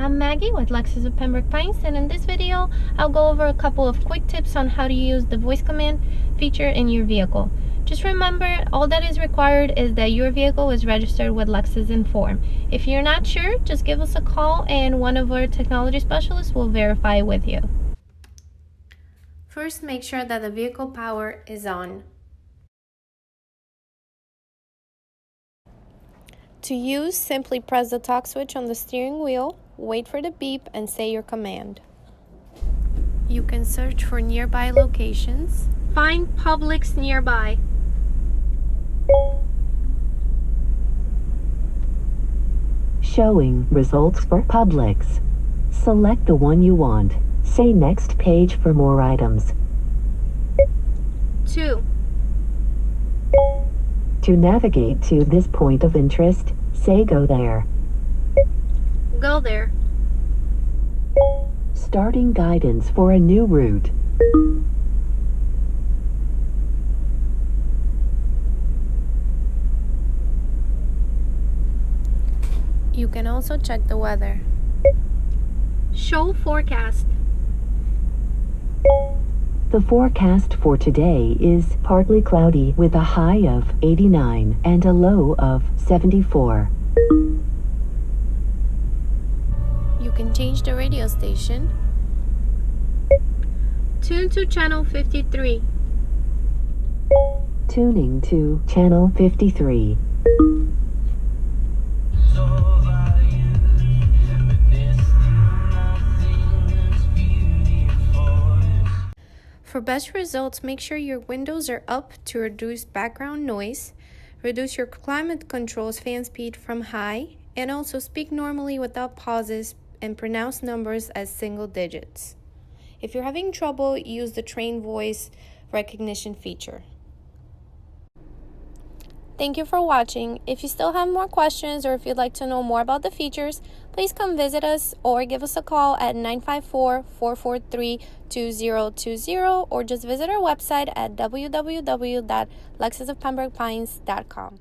I'm Maggie with Lexus of Pembroke Pines, and in this video I'll go over a couple of quick tips on how to use the voice command feature in your vehicle. Just remember, all that is required is that your vehicle is registered with Lexus Inform. If you're not sure, just give us a call and one of our technology specialists will verify with you. First, make sure that the vehicle power is on. To use, simply press the talk switch on the steering wheel, wait for the beep, and say your command. You can search for nearby locations. Find Publix nearby. Showing results for Publix. Select the one you want. Say next page for more items. 2. To navigate to this point of interest, say go there. Go there. Starting guidance for a new route. You can also check the weather. Show forecast. The forecast for today is partly cloudy with a high of 89 and a low of 74. You can change the radio station. Tune to channel 53. Tuning to channel 53. For best results, make sure your windows are up to reduce background noise, reduce your climate control's fan speed from high, and also speak normally without pauses and pronounce numbers as single digits. If you're having trouble, use the train voice recognition feature. Thank you for watching. If you still have more questions or if you'd like to know more about the features, please come visit us or give us a call at 954-443-2020 or just visit our website at www.lexusofpembrokepines.com.